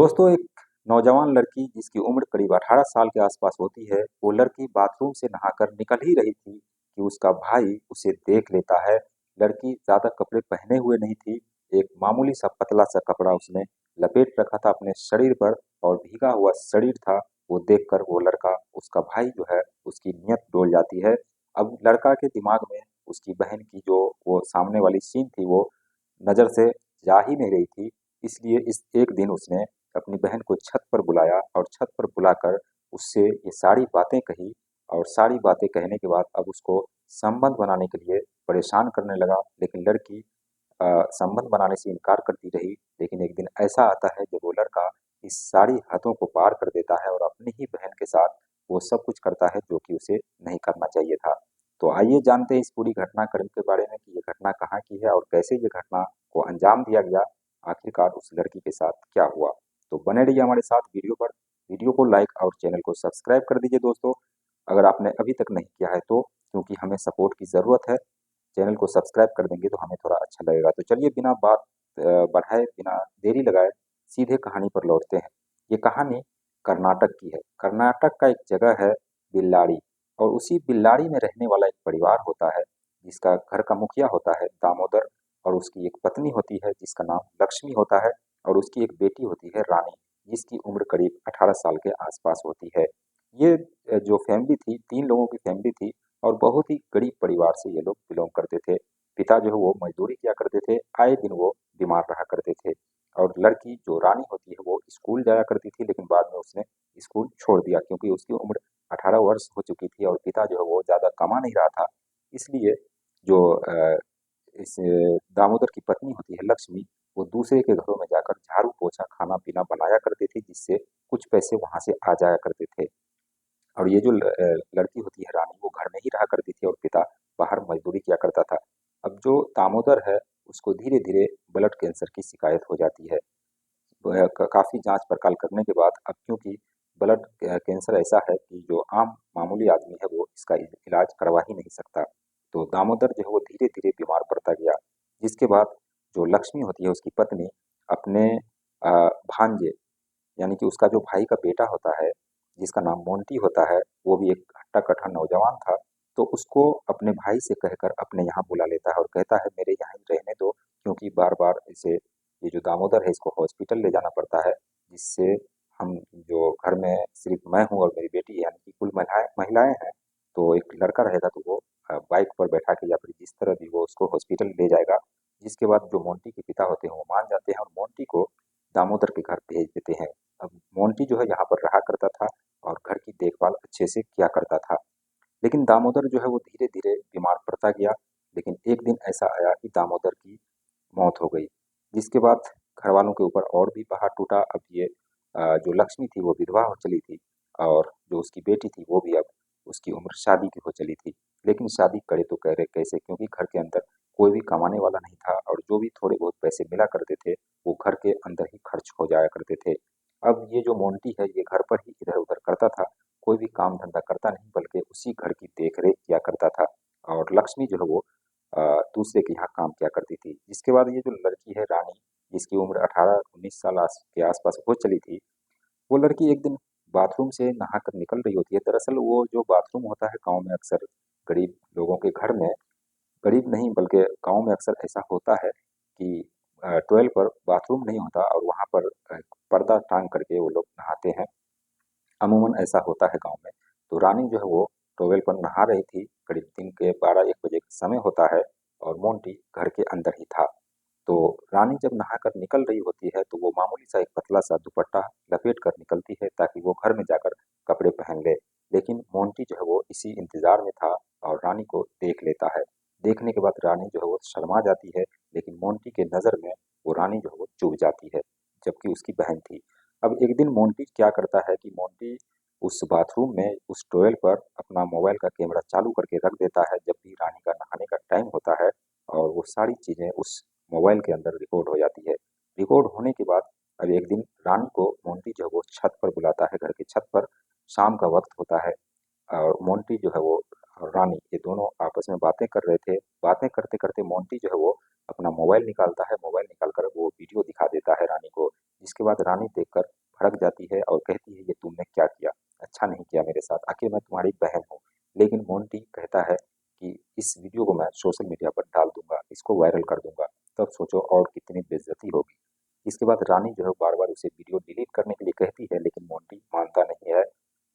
दोस्तों, एक नौजवान लड़की जिसकी उम्र करीब 18 साल के आसपास होती है, वो लड़की बाथरूम से नहाकर निकल ही रही थी कि उसका भाई उसे देख लेता है। लड़की ज़्यादा कपड़े पहने हुए नहीं थी, एक मामूली सा पतला-सा कपड़ा उसने लपेट रखा था अपने शरीर पर और भीगा हुआ शरीर था। वो देखकर वो लड़का, उसका भाई जो है, उसकी नीयत डोल जाती है। अब लड़का के दिमाग में उसकी बहन की जो वो सामने वाली सीन थी, वो नज़र से जा ही नहीं रही थी। इसलिए इस एक दिन उसने अपनी बहन को छत पर बुलाया और छत पर बुलाकर उससे ये सारी बातें कही और सारी बातें कहने के बाद अब उसको संबंध बनाने के लिए परेशान करने लगा। लेकिन लड़की संबंध बनाने से इनकार करती रही। लेकिन एक दिन ऐसा आता है जब वो लड़का इस सारी हदों को पार कर देता है और अपनी ही बहन के साथ वो सब कुछ करता है जो कि उसे नहीं करना चाहिए था। तो आइए जानते हैं इस पूरी घटनाक्रम के बारे में कि ये घटना कहाँ की है और कैसे ये घटना को अंजाम दिया गया। आखिरकार उस लड़की के साथ क्या हुआ। तो बने रहिए हमारे साथ वीडियो पर। वीडियो को लाइक और चैनल को सब्सक्राइब कर दीजिए दोस्तों, अगर आपने अभी तक नहीं किया है तो, क्योंकि हमें सपोर्ट की ज़रूरत है। चैनल को सब्सक्राइब कर देंगे तो हमें थोड़ा अच्छा लगेगा। तो चलिए बिना बात बढ़ाए, बिना देरी लगाए सीधे कहानी पर लौटते हैं। ये कहानी कर्नाटक की है। कर्नाटक का एक जगह है बिल्लाड़ी, और उसी बिल्लाड़ी में रहने वाला एक परिवार होता है जिसका घर का मुखिया होता है दामोदर, और उसकी एक पत्नी होती है जिसका नाम लक्ष्मी होता है, और उसकी एक बेटी होती है रानी, जिसकी उम्र करीब 18 साल के आसपास होती है। ये जो फैमिली थी, 3 लोगों की फैमिली थी और बहुत ही गरीब परिवार से ये लोग बिलोंग करते थे। पिता जो है वो मजदूरी किया करते थे, आए दिन वो बीमार रहा करते थे। और लड़की जो रानी होती है वो स्कूल जाया करती थी, लेकिन बाद में उसने स्कूल छोड़ दिया क्योंकि उसकी उम्र 18 वर्ष हो चुकी थी और पिता जो है वो ज़्यादा कमा नहीं रहा था। इसलिए जो इस दामोदर की पत्नी होती है लक्ष्मी, वो दूसरे के घरों में जाकर झाड़ू पोछा खाना पीना बनाया करती थी, जिससे कुछ पैसे वहां से आ जाया करते थे। और ये जो लड़की होती है रानी, वो घर में ही रहा करती थी और पिता बाहर मजदूरी किया करता था। अब जो दामोदर है, उसको धीरे धीरे ब्लड कैंसर की शिकायत हो जाती है। वह काफ़ी जांच पड़ताल करने के बाद, अब क्योंकि ब्लड कैंसर ऐसा है कि जो आम मामूली आदमी है वो इसका इलाज करवा ही नहीं सकता। तो दामोदर जो है वो धीरे धीरे बीमार पड़ता गया, जिसके बाद जो लक्ष्मी होती है उसकी पत्नी अपने भांजे, यानी कि उसका जो भाई का बेटा होता है जिसका नाम मोंटी होता है, वो भी एक हट्टा-कट्टा नौजवान था। तो उसको अपने भाई से कहकर अपने यहाँ बुला लेता है और कहता है मेरे यहाँ ही रहने दो, क्योंकि बार-बार इसे, ये जो दामोदर है, इसको हॉस्पिटल ले जाना पड़ता है, जिससे हम जो घर में सिर्फ मैं हूँ और मेरी बेटी है, यानी कि कुल महिलाएँ महिलाएँ हैं। तो एक लड़का रहेगा तो वो बाइक पर बैठा के या फिर जिस तरह भी वो उसको हॉस्पिटल ले जाएगा। जिसके बाद जो मोंटी के पिता होते हैं वो मान जाते हैं और मोंटी को दामोदर के घर भेज देते हैं। अब मोंटी जो है यहाँ पर रहा करता था और घर की देखभाल अच्छे से किया करता था। लेकिन दामोदर जो है वो धीरे-धीरे बीमार पड़ता गया। लेकिन एक दिन ऐसा आया कि दामोदर की मौत हो गई, जिसके बाद घरवालों के ऊपर और भी पहाड़ टूटा। अब ये जो लक्ष्मी थी वो विधवा हो चली थी और जो उसकी बेटी थी वो भी अब उसकी उम्र शादी की हो चली थी। लेकिन शादी करे तो करे कैसे, क्योंकि घर के अंदर कोई भी कमाने वाला नहीं था और जो भी थोड़े बहुत पैसे मिला करते थे वो घर के अंदर ही खर्च हो जाया करते थे। अब ये जो मोंटी है ये घर पर ही इधर-उधर करता था, कोई भी काम धंधा करता नहीं बल्कि उसी घर की देख-रेख किया करता था। और लक्ष्मी जो है वो अ, दूसरे के यहाँ काम किया करती थी। जिसके बाद ये जो लड़की है रानी, जिसकी उम्र 18-19 साल के आसपास हो चली थी, वो लड़की एक दिन बाथरूम से नहाकर निकल रही होती है। दरअसल वो जो बाथरूम होता है गाँव में अक्सर गरीब लोगों के घर में, गरीब नहीं बल्कि गाँव में अक्सर ऐसा होता है कि ट्वेल पर बाथरूम नहीं होता और वहाँ पर पर्दा टांग करके वो लोग नहाते हैं। अमूमन ऐसा होता है गाँव में। तो रानी जो है वो टॉवेल पर नहा रही थी, करीब दिन के 12-1 बजे का समय होता है और मोंटी घर के अंदर ही था। तो रानी जब नहाकर निकल रही होती है तो वो मामूली सा एक पतला सा दुपट्टा लपेट कर निकलती है ताकि वो घर में जाकर कपड़े पहन ले। लेकिन मोंटी जो है वो इसी इंतजार में था और रानी को देख लेता है। देखने के बाद रानी जो है वो शर्मा जाती है, लेकिन मोंटी के नज़र में वो रानी जो है वो चुभ जाती है, जबकि उसकी बहन थी। अब एक दिन मोंटी क्या करता है कि मोंटी उस बाथरूम में उस टॉवेल पर अपना मोबाइल का कैमरा चालू करके रख देता है जब भी रानी का नहाने का टाइम होता है, और वो सारी चीज़ें उस मोबाइल के अंदर रिकॉर्ड हो जाती है। रिकॉर्ड होने के बाद अब एक दिन रानी को मोंटी जो है वो छत पर बुलाता है, घर की छत पर। शाम का वक्त होता है और मोंटी जो है वो और रानी, ये दोनों आपस में बातें कर रहे थे। बातें करते-करते मोंटी जो है वो अपना मोबाइल निकालता है, मोबाइल निकाल कर वो वीडियो दिखा देता है रानी को, जिसके बाद रानी देखकर और कहती है ये तुमने क्या किया, अच्छा नहीं किया मेरे साथ, आखिर मैं तुम्हारी बहन हूँ। लेकिन मोंटी कहता है कि इस वीडियो को मैं सोशल मीडिया पर डाल दूंगा, इसको वायरल कर दूंगा, तब सोचो और कितनी बेइज्जती होगी। इसके बाद रानी जो है बार बार उसे वीडियो डिलीट करने के लिए कहती है, लेकिन मोंटी मानता नहीं है।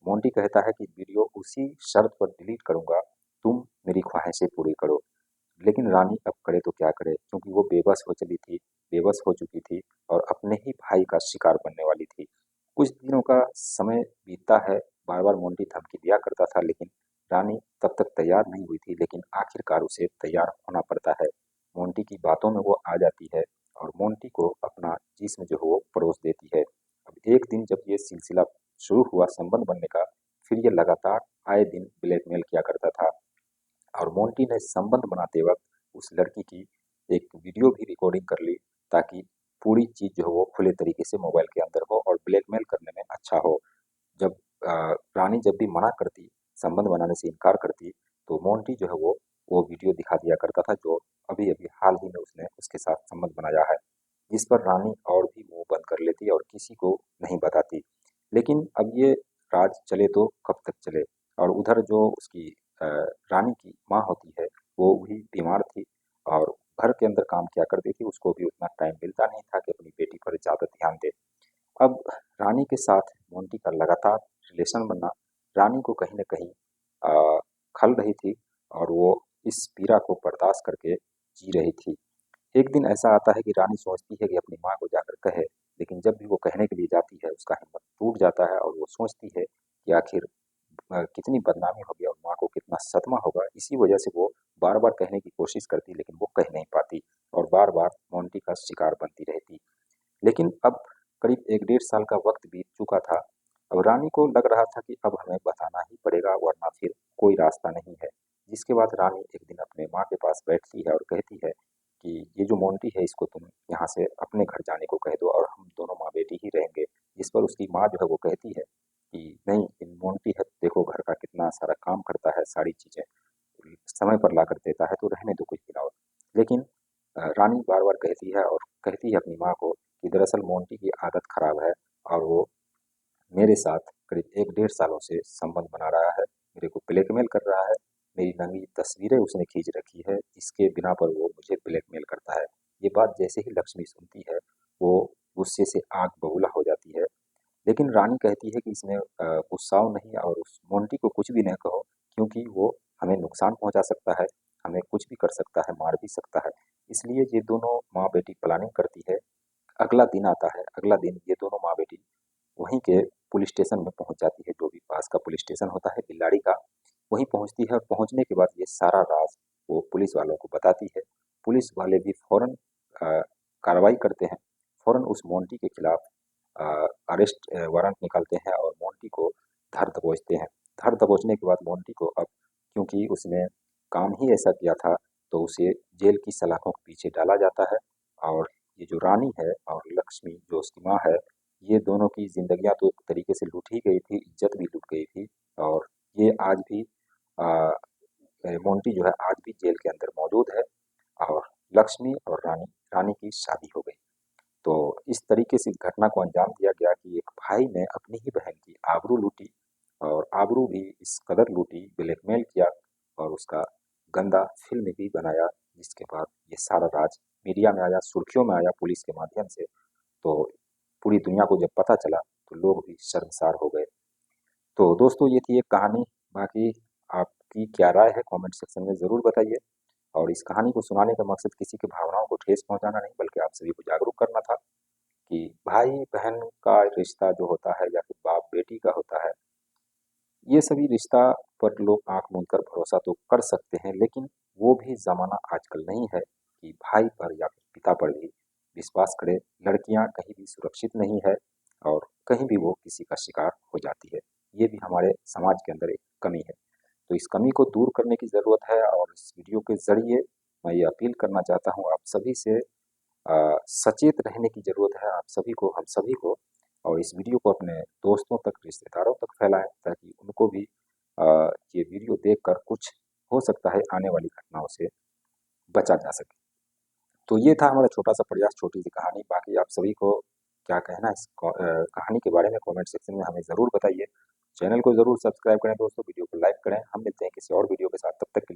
मोंटी कहता है कि वीडियो उसी शर्त पर डिलीट करूंगा, तुम मेरी ख्वाहिशें पूरी करो। लेकिन रानी अब करे तो क्या करे, क्योंकि वो बेबस हो चली थी, बेबस हो चुकी थी और अपने ही भाई का शिकार बनने वाली थी। कुछ दिनों का समय बीतता है, बार बार मोंटी धमकी दिया करता था, लेकिन रानी तब तक तैयार नहीं हुई थी, लेकिन आखिरकार उसे तैयार होना पड़ता है। मोंटी की बातों में वो आ जाती है और मोंटी को अपना जिस्म जो है वो परोस देती है। अब एक दिन जब ये सिलसिला शुरू हुआ संबंध बनने का, फिर ये लगातार आए दिन ब्लैकमेल किया करता था और मोंटी ने संबंध बनाते वक्त उस लड़की की एक वीडियो भी रिकॉर्डिंग कर ली, ताकि पूरी चीज जो है वो खुले तरीके से मोबाइल के अंदर हो और ब्लैकमेल करने में अच्छा हो। जब रानी जब भी मना करती, संबंध बनाने से इनकार करती, तो मोंटी जो है वो वीडियो दिखा दिया करता था, जो अभी अभी हाल ही में उसने उसके साथ संबंध बनाया है, जिस पर रानी और भी मुंह बंद कर लेती और किसी को नहीं बताती। लेकिन अब ये राज चले तो कब तक चले। और उधर जो उसकी अ, रानी की माँ होती है, वो भी बीमार थी और घर के अंदर काम किया करती थी, उसको भी उतना टाइम मिलता नहीं था कि अपनी बेटी पर ज़्यादा ध्यान दे। अब रानी के साथ मोंटी का लगातार रिलेशन बनना रानी को कहीं न कहीं खल रही थी और वो इस पीड़ा को बर्दाश्त करके जी रही थी। एक दिन ऐसा आता है कि रानी सोचती है कि अपनी माँ को जाकर कहे, लेकिन जब भी वो कहने के लिए जाती है, उसका हिम्मत टूट जाता है और वो सोचती है कि आखिर कितनी बदनामी होगी और माँ को कितना सदमा होगा। इसी वजह से वो बार-बार कहने की कोशिश करती, लेकिन वो कह नहीं पाती और बार-बार मोंटी का शिकार बनती रहती। लेकिन अब करीब 1 डेढ़ साल का वक़्त बीत चुका था। अब रानी को लग रहा था कि अब हमें बताना ही पड़ेगा, वरना फिर कोई रास्ता नहीं है। जिसके बाद रानी एक दिन अपने माँ के पास बैठती है और कहती है कि ये जो मोंटी है इसको तुम यहाँ से अपने घर जाने को कह दो और हम दोनों माँ-बेटी ही रहेंगे। जिस पर उसकी माँ जो है वो कहती है कि नहीं, ये मोंटी है, देखो घर का कितना सारा काम करता है, सारी चीज़ें समय पर लाकर देता है, तो रहने दो कुछ दिन और। लेकिन रानी बार-बार कहती है और कहती है अपनी माँ को कि दरअसल मोंटी की आदत खराब है और वो मेरे साथ करीब 1 डेढ़ सालों से संबंध बना रहा है, मेरे को ब्लैकमेल कर रहा है, मेरी नंगी तस्वीरें उसने खींच रखी है, इसके बिना पर वो मुझे ब्लैकमेल करता है। ये बात जैसे ही लक्ष्मी सुनती है, वो गुस्से से आग बबूला हो जाती है। लेकिन रानी कहती है कि इसमें गुस्साओ नहीं और उस मोंटी को कुछ भी न कहो, क्योंकि वो हमें नुकसान पहुंचा सकता है, हमें कुछ भी कर सकता है, मार भी सकता है। इसलिए ये दोनों माँ बेटी प्लानिंग करती है। अगला दिन आता है, अगला दिन ये दोनों माँ बेटी वहीं के पुलिस स्टेशन में पहुंच जाती है, जो भी पास का पुलिस स्टेशन होता है बिल्लाड़ी का। वहीं पहुंचती है और पहुंचने के बाद ये सारा राज वो पुलिस वालों को बताती है। पुलिस वाले भी फौरन कार्रवाई करते हैं, फौरन उस मोंटी के खिलाफ अरेस्ट वारंट निकालते हैं और मोंटी को धर दबोचते हैं। धर दबोचने के बाद मोंटी को अब, क्योंकि उसने काम ही ऐसा किया था, तो उसे जेल की सलाखों के पीछे डाला जाता है। और ये जो रानी है और लक्ष्मी जो उसकी माँ है, ये दोनों की जिंदगियां तो एक तरीके से लूट ही गई थी, इज्जत भी लूट गई थी। और ये आज भी आ, मोंटी जो है आज भी जेल के अंदर मौजूद है और लक्ष्मी और रानी रानी की शादी हो गई। तो इस तरीके से इस घटना को अंजाम दिया गया कि एक भाई ने अपनी ही बहन की आबरू लूटी और आबरू भी इस कदर लूटी, ब्लैकमेल किया और उसका गंदा फिल्म भी बनाया, जिसके बाद ये सारा राज मीडिया में आया, सुर्खियों में आया पुलिस के माध्यम से। तो पूरी दुनिया को जब पता चला तो लोग भी शर्मसार हो गए। तो दोस्तों ये थी एक कहानी। बाकी आपकी क्या राय है कमेंट सेक्शन में ज़रूर बताइए। और इस कहानी को सुनाने का मकसद किसी की भावनाओं को ठेस पहुंचाना नहीं, बल्कि आप सभी को जागरूक करना था कि भाई बहन का रिश्ता जो होता है या फिर बाप बेटी का होता है, ये सभी रिश्ता पर लोग आंख मूंद कर भरोसा तो कर सकते हैं, लेकिन वो भी ज़माना आजकल नहीं है कि भाई पर या फिर पिता पर भी विश्वास करें। लड़कियां कहीं भी सुरक्षित नहीं है और कहीं भी वो किसी का शिकार हो जाती है। ये भी हमारे समाज के अंदर एक कमी है। तो इस कमी को दूर करने की ज़रूरत है और इस वीडियो के ज़रिए मैं ये अपील करना चाहता हूँ आप सभी से, सचेत रहने की ज़रूरत है आप सभी को, हम सभी को। और इस वीडियो को अपने दोस्तों तक, रिश्तेदारों तक फैलाएं, ताकि उनको भी ये वीडियो देखकर कुछ हो सकता है आने वाली घटनाओं से बचा जा सके। तो ये था हमारा छोटा सा प्रयास, छोटी सी कहानी। बाकी आप सभी को क्या कहना है इस कहानी के बारे में कमेंट सेक्शन में हमें ज़रूर बताइए। चैनल को ज़रूर सब्सक्राइब करें दोस्तों, वीडियो को लाइक करें। हम मिलते हैं किसी और वीडियो के साथ, तब तक के लिए